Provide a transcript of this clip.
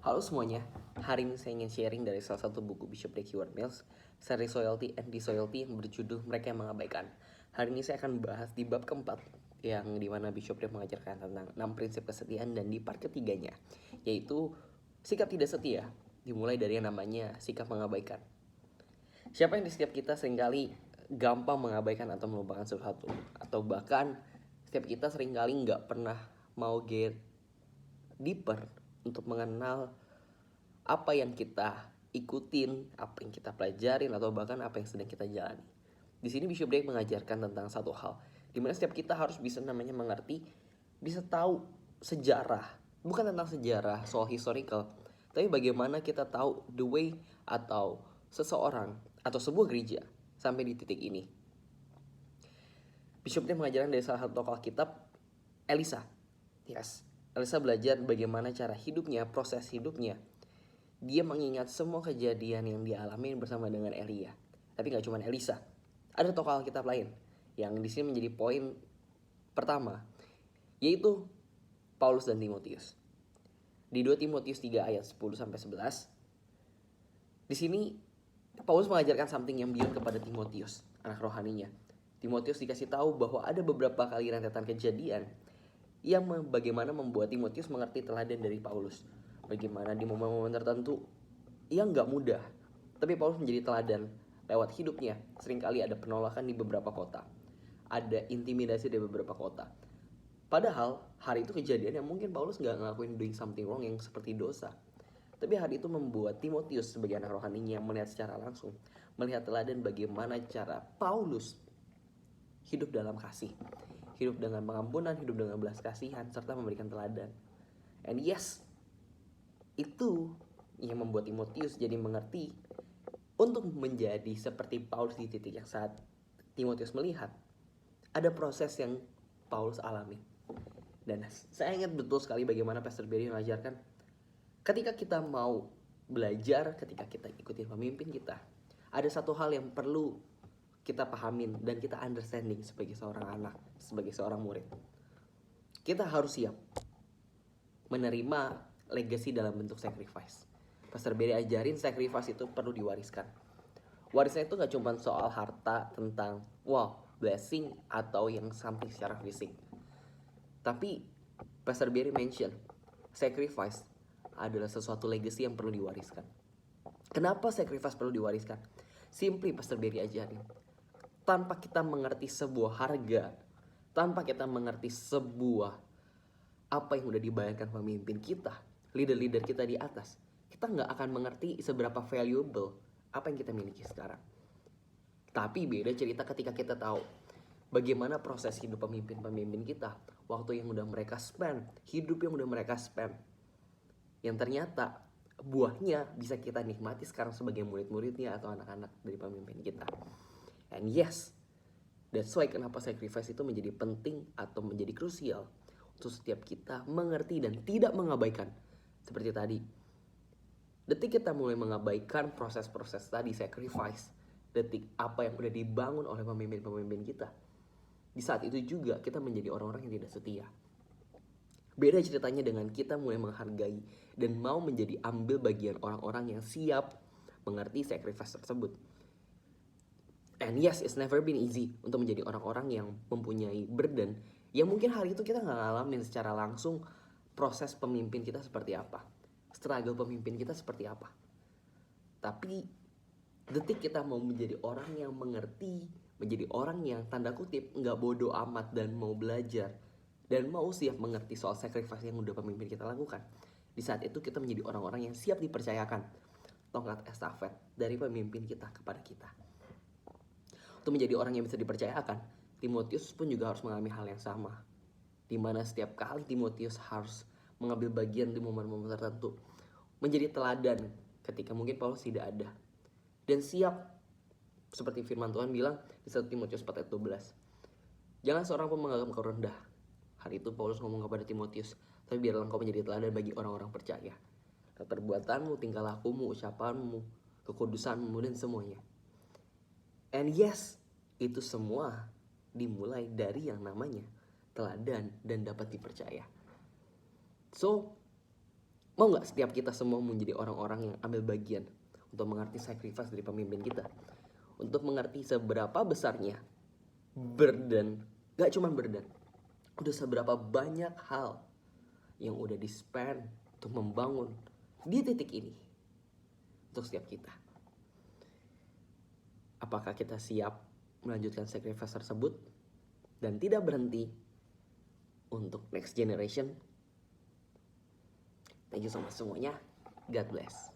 Halo semuanya, hari ini saya ingin sharing dari salah satu buku Bishop D. Howard Mills, seri Soyalty and Disloyalty yang berjudul Mereka yang Mengabaikan. Hari ini saya akan bahas di bab keempat, yang dimana Bishop D. mengajarkan tentang 6 prinsip kesetiaan, dan di part ketiganya, yaitu sikap tidak setia, dimulai dari yang namanya sikap mengabaikan. Siapa yang di setiap kita seringkali gampang mengabaikan atau melupakan sesuatu, atau bahkan setiap kita seringkali nggak pernah mau get deeper untuk mengenal apa yang kita ikutin, apa yang kita pelajarin, atau bahkan apa yang sedang kita jalani. Di sini Bishop Day mengajarkan tentang satu hal, di mana setiap kita harus bisa namanya mengerti, bisa tahu sejarah, bukan tentang sejarah soal historical, tapi bagaimana kita tahu the way atau seseorang atau sebuah gereja sampai di titik ini. Bishop Day mengajarkan dari salah satu tokoh kitab, Elisa. Yes, Elisa belajar bagaimana cara hidupnya, proses hidupnya. Dia mengingat semua kejadian yang dia alami bersama dengan Elia. Tapi gak cuma Elisa, ada tokoh Alkitab lain yang di sini menjadi poin pertama, yaitu Paulus dan Timotius. Di 2 Timotius 3 ayat 10-11, di sini Paulus mengajarkan something yang beyond kepada Timotius, anak rohaninya. Timotius dikasih tahu bahwa ada beberapa kali rentetan kejadian yang bagaimana membuat Timotius mengerti teladan dari Paulus. Bagaimana di momen-momen tertentu yang gak mudah, tapi Paulus menjadi teladan lewat hidupnya. Seringkali ada penolakan di beberapa kota, ada intimidasi di beberapa kota. Padahal hari itu kejadian yang mungkin Paulus gak ngelakuin doing something wrong yang seperti dosa, tapi hari itu membuat Timotius sebagai anak rohaninya melihat secara langsung, melihat teladan bagaimana cara Paulus hidup dalam kasih, hidup dengan pengampunan, hidup dengan belas kasihan, serta memberikan teladan. And yes, itu yang membuat Timotius jadi mengerti untuk menjadi seperti Paulus di titik yang saat Timotius melihat ada proses yang Paulus alami. Dan saya ingat betul sekali bagaimana Pastor Barry mengajarkan, ketika kita mau belajar, ketika kita ikutin pemimpin kita, ada satu hal yang perlu kita pahamin dan kita understanding sebagai seorang anak, sebagai seorang murid. Kita harus siap menerima legacy dalam bentuk sacrifice. Pastor Barry ajarin sacrifice itu perlu diwariskan. Warisnya itu gak cuma soal harta, tentang wow, blessing, atau yang something secara fisik. Tapi Pastor Barry mention sacrifice adalah sesuatu legacy yang perlu diwariskan. Kenapa sacrifice perlu diwariskan? Simply Pastor Barry ajarin, tanpa kita mengerti sebuah harga, tanpa kita mengerti sebuah apa yang udah dibayarkan pemimpin kita, leader-leader kita di atas, kita nggak akan mengerti seberapa valuable apa yang kita miliki sekarang. Tapi beda cerita ketika kita tahu bagaimana proses hidup pemimpin-pemimpin kita, waktu yang udah mereka spend, hidup yang udah mereka spend, yang ternyata buahnya bisa kita nikmati sekarang sebagai murid-muridnya atau anak-anak dari pemimpin kita. And yes, that's why kenapa sacrifice itu menjadi penting atau menjadi krusial untuk setiap kita mengerti dan tidak mengabaikan. Seperti tadi, detik kita mulai mengabaikan proses-proses tadi, sacrifice, detik apa yang udah dibangun oleh pemimpin-pemimpin kita, di saat itu juga kita menjadi orang-orang yang tidak setia. Beda ceritanya dengan kita mulai menghargai dan mau menjadi ambil bagian orang-orang yang siap mengerti sacrifice tersebut. And yes, it's never been easy untuk menjadi orang-orang yang mempunyai burden yang mungkin hari itu kita gak ngalamin secara langsung proses pemimpin kita seperti apa, struggle pemimpin kita seperti apa. Tapi detik kita mau menjadi orang yang mengerti, menjadi orang yang tanda kutip gak bodoh amat dan mau belajar dan mau siap mengerti soal sacrifice yang udah pemimpin kita lakukan, di saat itu kita menjadi orang-orang yang siap dipercayakan tongkat estafet dari pemimpin kita kepada kita. Untuk menjadi orang yang bisa dipercayakan, Timotius pun juga harus mengalami hal yang sama, dimana setiap kali Timotius harus mengambil bagian di momen-momen tertentu, menjadi teladan ketika mungkin Paulus tidak ada, dan siap seperti firman Tuhan bilang di 1 Timotius 4 ayat 12, jangan seorang pun menganggap engkau rendah. Hari itu Paulus ngomong kepada Timotius, tapi biarlah engkau menjadi teladan bagi orang-orang percaya, perbuatanmu, tingkah lakumu, ucapanmu, kekudusanmu, dan semuanya. And yes, itu semua dimulai dari yang namanya teladan dan dapat dipercaya. So, Mau nggak setiap kita semua menjadi orang-orang yang ambil bagian untuk mengerti sacrifice dari pemimpin kita, untuk mengerti seberapa besarnya burden, gak cuma burden, udah seberapa banyak hal yang udah di-spend untuk membangun di titik ini untuk setiap kita. Apakah kita siap melanjutkan sacrifice tersebut dan tidak berhenti untuk next generation? Thank you so much semuanya. God bless.